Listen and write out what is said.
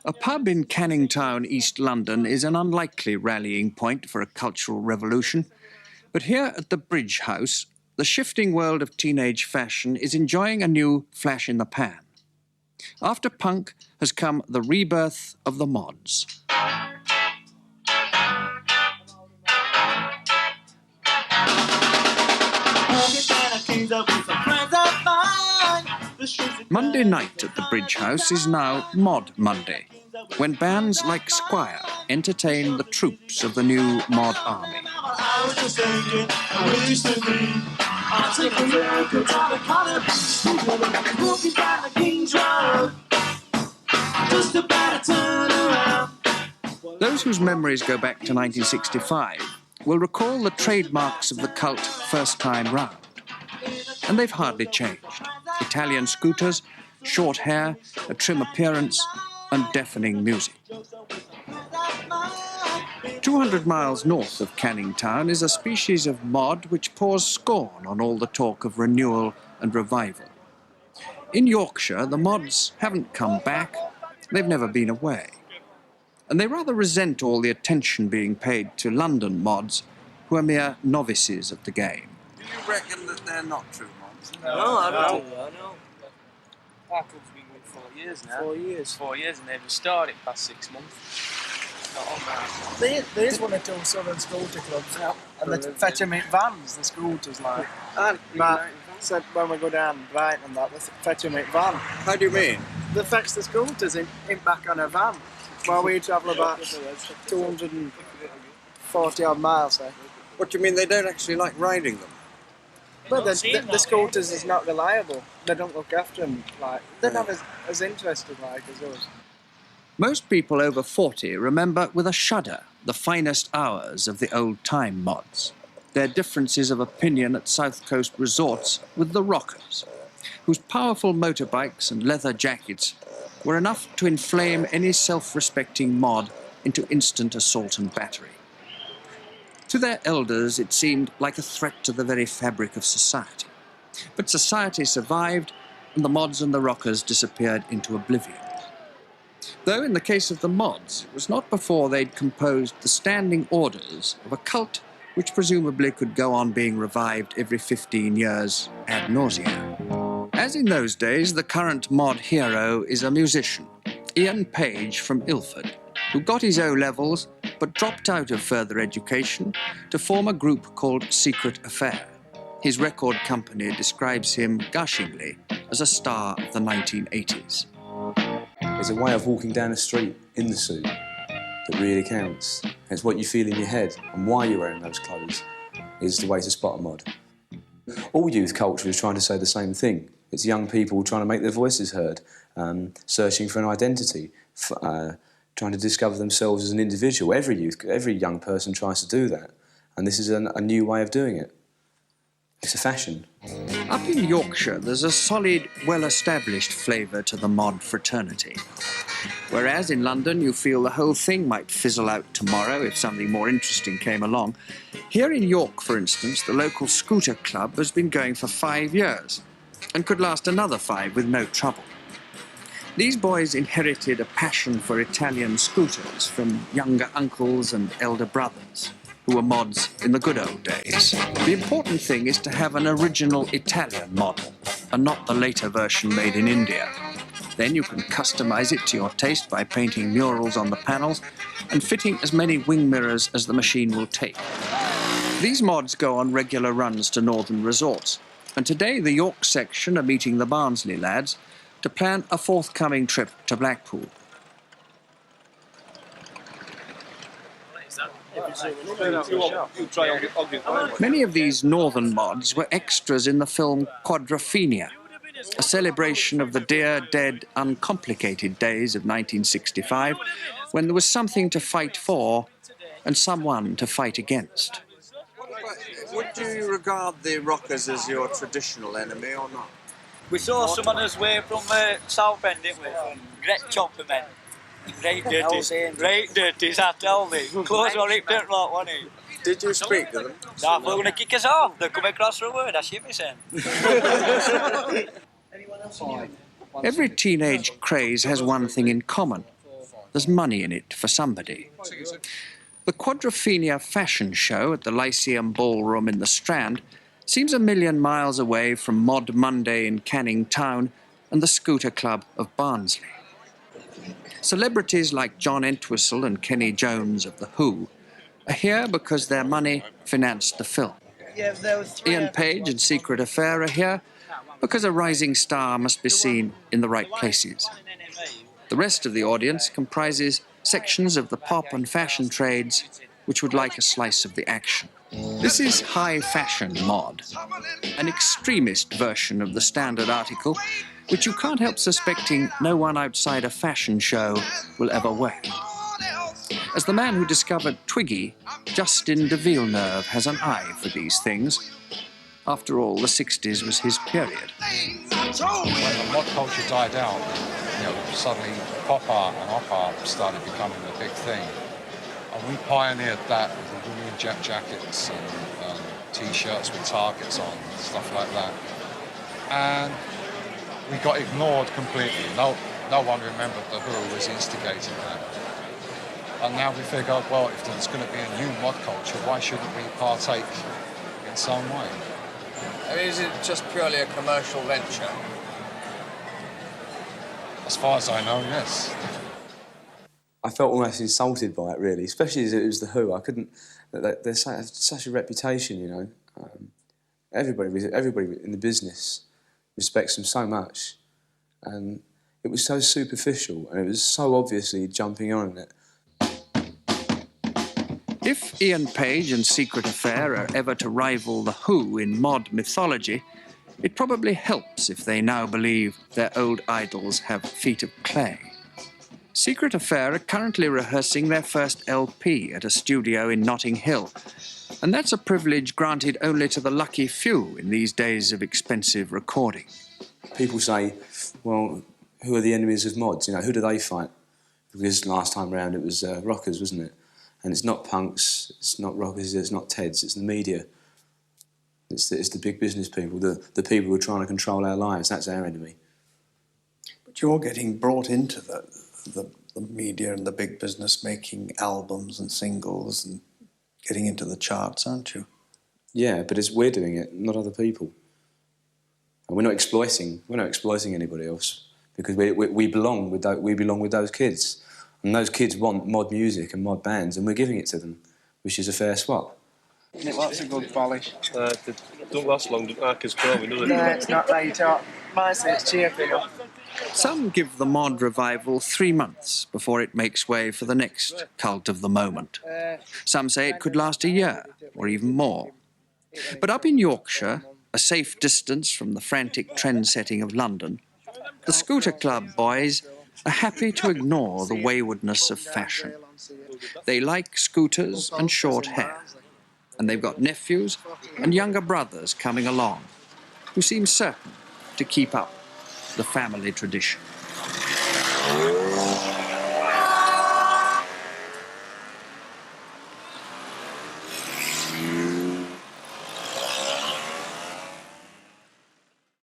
A pub in Canning Town, East London, is an unlikely rallying point for a cultural revolution. But here at the Bridge House, the shifting world of teenage fashion is enjoying a new flash in the pan. After punk has come the rebirth of the mods. Monday night at the Bridge House is now Mod Monday, when bands like Squire entertain the troops of the new mod army. Those whose memories go back to 1965 will recall the trademarks of the cult First Time Round. And they've hardly changed. Italian scooters, short hair, a trim appearance, and deafening music. 200 miles north of Canning Town is a species of mod which pours scorn on all the talk of renewal and revival. In Yorkshire, the mods haven't come back, they've never been away. And they rather resent all the attention being paid to London mods, who are mere novices of the game. Do you reckon that they're not true mods? No, I don't. Our club's been going 4 years now. 4 years. 4 years, and they've just started past 6 months. There is one or two southern scooter clubs, and they fetch them in vans, the scooters, like. Matt said when we go down Brighton and that, they fetch them in van. How do you mean? They fetch the scooters in back on a van, while we travel about 240 odd miles, say. What do you mean they don't actually like riding them? But the scooters is not reliable. They don't look after them, like. They're not as interested, like, as us. Most people over 40 remember with a shudder the finest hours of the old-time mods, their differences of opinion at South Coast resorts with the rockers, whose powerful motorbikes and leather jackets were enough to inflame any self-respecting mod into instant assault and battery. To their elders, it seemed like a threat to the very fabric of society. But society survived, and the mods and the rockers disappeared into oblivion. Though in the case of the mods, it was not before they'd composed the standing orders of a cult which presumably could go on being revived every 15 years ad nauseam. As in those days, the current mod hero is a musician, Ian Page from Ilford, who got his O-levels but dropped out of further education to form a group called Secret Affair. His record company describes him gushingly as a star of the 1980s. There's a way of walking down the street in the suit that really counts. It's what you feel in your head and why you're wearing those clothes is the way to spot a mod. All youth culture is trying to say the same thing. It's young people trying to make their voices heard, searching for an identity, trying to discover themselves as an individual. Every young person tries to do that, and this is a new way of doing it. It's a fashion. Up in Yorkshire, there's a solid, well-established flavour to the mod fraternity. Whereas in London, you feel the whole thing might fizzle out tomorrow if something more interesting came along. Here in York, for instance, the local scooter club has been going for 5 years and could last another 5 with no trouble. These boys inherited a passion for Italian scooters from younger uncles and elder brothers, who were mods in the good old days. The important thing is to have an original Italian model, and not the later version made in India. Then you can customize it to your taste by painting murals on the panels and fitting as many wing mirrors as the machine will take. These mods go on regular runs to northern resorts, and today the York section are meeting the Barnsley lads to plan a forthcoming trip to Blackpool. Many of these northern mods were extras in the film Quadrophenia, a celebration of the dear, dead, uncomplicated days of 1965, when there was something to fight for and someone to fight against. Would you regard the rockers as your traditional enemy or not? We saw some on his way from Southend, didn't we? From Great Chopper men. Right dirties, I tell me. Clothes were ripped out like one. Did you speak to them? Nah, they're going to kick us off. They're coming across the road, I see me saying. Anyone else? Every teenage craze has one thing in common. There's money in it for somebody. The Quadrophenia fashion show at the Lyceum Ballroom in the Strand seems a million miles away from Mod Monday in Canning Town and the Scooter Club of Barnsley. Celebrities like John Entwistle and Kenny Jones of The Who are here because their money financed the film. Ian Page and Secret Affair are here because a rising star must be seen in the right places. The rest of the audience comprises sections of the pop and fashion trades which would like a slice of the action. This is High Fashion Mod, an extremist version of the standard article which you can't help suspecting no one outside a fashion show will ever wear. As the man who discovered Twiggy, Justin de Villeneuve has an eye for these things. After all, the 60s was his period. When the mod culture died out, suddenly pop art and op art started becoming a big thing. And we pioneered that with the Union Jack jackets and T-shirts with targets on, stuff like that. And we got ignored completely. No one remembered The Who was instigating that. And now we figure, well, if there's going to be a new mod culture, why shouldn't we partake in some way? I mean, is it just purely a commercial venture? As far as I know, yes. I felt almost insulted by it, really, especially as it was The Who. I couldn't... They have such a reputation, you know. Everybody in the business respects them so much. And it was so superficial, and it was so obviously jumping on it. If Ian Page and Secret Affair are ever to rival The Who in mod mythology, it probably helps if they now believe their old idols have feet of clay. Secret Affair are currently rehearsing their first LP at a studio in Notting Hill, and that's a privilege granted only to the lucky few in these days of expensive recording. People say, well, who are the enemies of mods? You know, who do they fight? Because last time round it was rockers, wasn't it? And it's not punks, it's not rockers, it's not Teds, it's the media. It's the big business people, the people who are trying to control our lives. That's our enemy. But you're getting brought into the media and the big business, making albums and singles and getting into the charts, aren't you? Yeah, but we're doing it, not other people. And we're not exploiting anybody else, because we belong with those kids. And those kids want mod music and mod bands, and we're giving it to them, which is a fair swap. That's a good polish. They don't last long, don't like as chroming, does it? No, it's not right up. Mostly it's cheerful enough. Some give the mod revival 3 months before it makes way for the next cult of the moment. Some say it could last a year, or even more. But up in Yorkshire, a safe distance from the frantic trend-setting of London, the Scooter Club boys are happy to ignore the waywardness of fashion. They like scooters and short hair, and they've got nephews and younger brothers coming along who seem certain to keep up the family tradition.